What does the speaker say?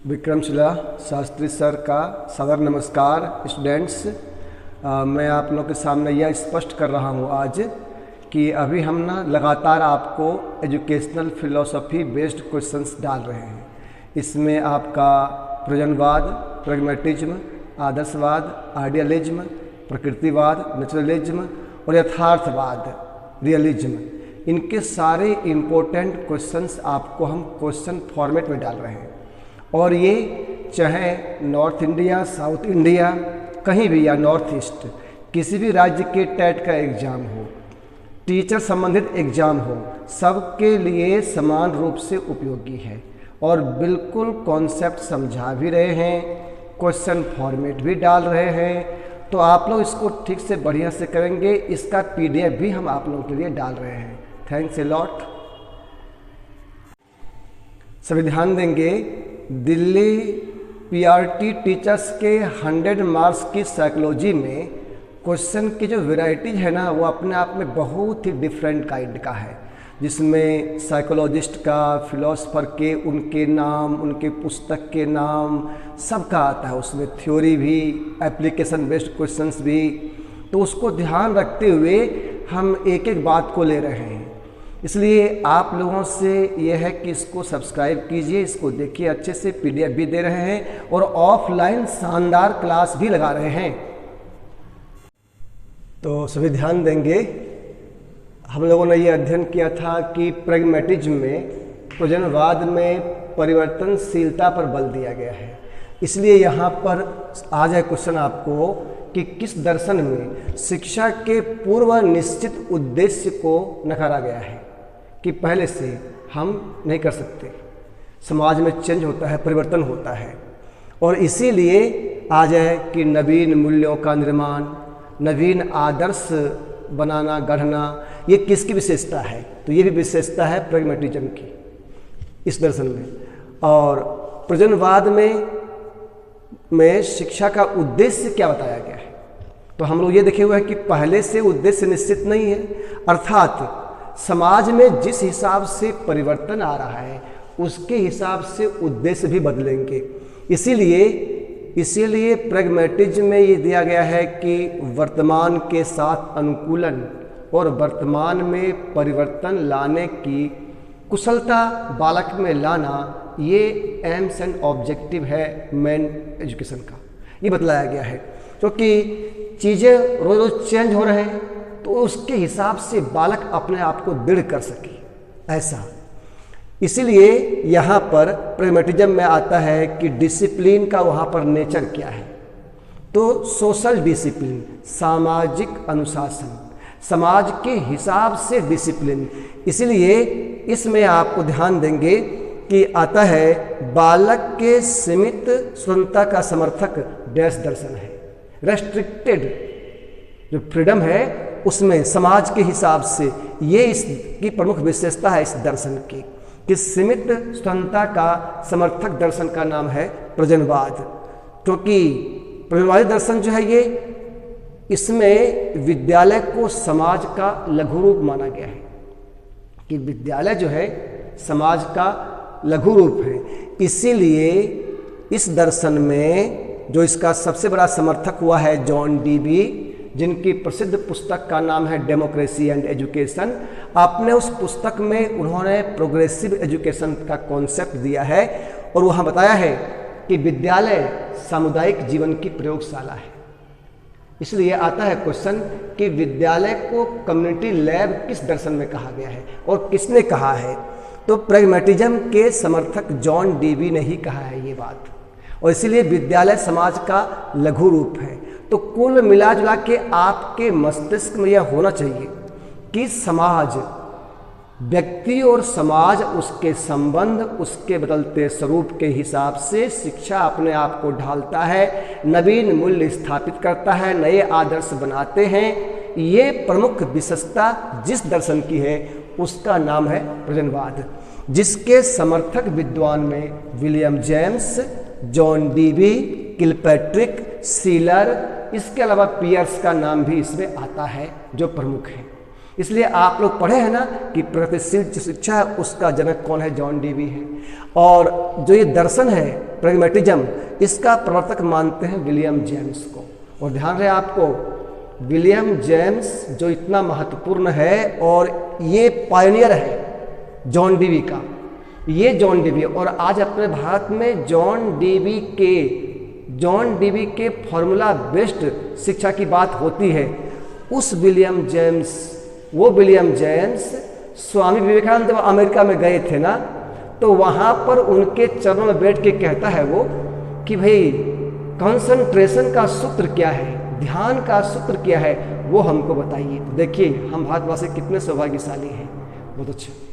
Vikramshila Shastri sir का सादर नमस्कार। स्टूडेंट्स, मैं आप लोगों के सामने यह स्पष्ट कर रहा हूँ आज कि अभी हम लगातार आपको एजुकेशनल फिलॉसफी बेस्ड क्वेश्चंस डाल रहे हैं। इसमें आपका प्रयोजनवाद, प्रैग्मैटिज्म, आदर्शवाद, आइडियलिज्म, प्रकृतिवाद, नेचुरलिज्म और यथार्थवाद, रियलिज्म, इनके सारे इम्पोर्टेंट क्वेश्चंस आपको हम क्वेश्चन फॉर्मेट में डाल रहे हैं। और ये चाहे नॉर्थ इंडिया, साउथ इंडिया, कहीं भी या नॉर्थ ईस्ट, किसी भी राज्य के टेट का एग्ज़ाम हो, टीचर संबंधित एग्ज़ाम हो, सबके लिए समान रूप से उपयोगी है। और बिल्कुल कॉन्सेप्ट समझा भी रहे हैं, क्वेश्चन फॉर्मेट भी डाल रहे हैं। तो आप लोग इसको ठीक से बढ़िया से करेंगे। इसका पीडीएफ भी हम आप लोगों के लिए डाल रहे हैं। Thanks a lot. सभी ध्यान देंगे, दिल्ली पीआरटी टीचर्स के 100 मार्क्स की साइकोलॉजी में क्वेश्चन की जो वैरायटीज है ना, वो अपने आप में बहुत ही डिफरेंट काइंड का है, जिसमें साइकोलॉजिस्ट का, फिलोसफर के, उनके नाम, उनके पुस्तक के नाम, सबका आता है उसमें, थ्योरी भी, एप्लीकेशन बेस्ड क्वेश्चंस भी। तो उसको ध्यान रखते हुए हम एक एक बात को ले रहे हैं। इसलिए आप लोगों से यह है कि इसको सब्सक्राइब कीजिए, इसको देखिए अच्छे से। पीडीएफ भी दे रहे हैं और ऑफलाइन शानदार क्लास भी लगा रहे हैं। तो सभी ध्यान देंगे, हम लोगों ने ये अध्ययन किया था कि प्रैग्मैटिज्म में, प्रयोजनवाद में परिवर्तनशीलता पर बल दिया गया है। इसलिए यहाँ पर आ जाए क्वेश्चन आपको कि किस दर्शन में शिक्षा के पूर्व निश्चित उद्देश्य को नकारा गया है कि पहले से हम नहीं कर सकते, समाज में चेंज होता है, परिवर्तन होता है। और इसीलिए आ जाए कि नवीन मूल्यों का निर्माण, नवीन आदर्श बनाना, गढ़ना, ये किसकी विशेषता है? तो ये भी विशेषता है प्रैग्मैटिज्म की इस दर्शन में। और प्रयोजनवाद में शिक्षा का उद्देश्य क्या बताया गया है? तो हम लोग ये देखे हुए हैं कि पहले से उद्देश्य निश्चित नहीं है, अर्थात समाज में जिस हिसाब से परिवर्तन आ रहा है उसके हिसाब से उद्देश्य भी बदलेंगे। इसीलिए प्रैग्मैटिज्म में ये दिया गया है कि वर्तमान के साथ अनुकूलन और वर्तमान में परिवर्तन लाने की कुशलता बालक में लाना, ये एम्स एंड ऑब्जेक्टिव है मेन एजुकेशन का। ये बतलाया गया है क्योंकि चीज़ें रोज रोज चेंज हो रहे हैं, तो उसके हिसाब से बालक अपने आप को दृढ़ कर सके, ऐसा। इसीलिए यहाँ पर प्रैग्मैटिज्म में आता है कि डिसिप्लिन का वहाँ पर नेचर क्या है। तो सोशल डिसिप्लिन, सामाजिक अनुशासन, समाज के हिसाब से डिसिप्लिन। इसलिए इसमें आपको ध्यान देंगे कि आता है बालक के सीमित स्वतंत्रता का समर्थक डैश दर्शन है। रेस्ट्रिक्टेड जो फ्रीडम है उसमें समाज के हिसाब से, ये इसकी प्रमुख विशेषता है इस दर्शन की कि सीमित स्वतंत्रता का समर्थक दर्शन का नाम है प्रयोजनवाद। क्योंकि प्रयोजनवादी दर्शन जो है, ये इसमें विद्यालय को समाज का लघु रूप माना गया है कि विद्यालय जो है समाज का लघु रूप है। इसीलिए इस दर्शन में जो इसका सबसे बड़ा समर्थक हुआ है जॉन डीवी, जिनकी प्रसिद्ध पुस्तक का नाम है डेमोक्रेसी एंड एजुकेशन। आपने उस पुस्तक में उन्होंने प्रोग्रेसिव एजुकेशन का कॉन्सेप्ट दिया है और वहाँ बताया है कि विद्यालय सामुदायिक जीवन की प्रयोगशाला है। इसलिए आता है क्वेश्चन कि विद्यालय को कम्युनिटी लैब किस दर्शन में कहा गया है और किसने कहा है? तो प्रैग्मैटिज्म के समर्थक जॉन डीवी ने ही कहा है ये बात। और इसीलिए विद्यालय समाज का लघु रूप है। तो कुल मिला जुला के आपके मस्तिष्क में यह होना चाहिए कि समाज, व्यक्ति और समाज, उसके संबंध, उसके बदलते स्वरूप के हिसाब से शिक्षा अपने आप को ढालता है, नवीन मूल्य स्थापित करता है, नए आदर्श बनाते हैं। ये प्रमुख विशेषता जिस दर्शन की है उसका नाम है प्रयोजनवाद, जिसके समर्थक विद्वान में William James, John Dewey, Kilpatrick, sealer, इसके अलावा पियर्स का नाम भी इसमें आता है जो प्रमुख है। इसलिए आप लोग पढ़े हैं ना कि प्रगतिशील शिक्षा है उसका जनक कौन है? जॉन डीवी है। और जो ये दर्शन है प्रैग्मेटिज्म, इसका प्रवर्तक मानते हैं विलियम जेम्स को। और ध्यान रहे आपको, विलियम जेम्स जो इतना महत्वपूर्ण है और ये पायनियर है जॉन डीवी का, ये जॉन डीवी। और आज अपने भारत में जॉन डीवी के फॉर्मूला बेस्ड शिक्षा की बात होती है। उस विलियम जेम्स, वो विलियम जेम्स स्वामी विवेकानंद जब अमेरिका में गए थे ना, तो वहाँ पर उनके चरणों में बैठ के कहता है वो कि भाई कंसंट्रेशन का सूत्र क्या है, ध्यान का सूत्र क्या है, वो हमको बताइए। देखिए हम भारतवासी कितने सौभाग्यशाली हैं। बहुत अच्छा।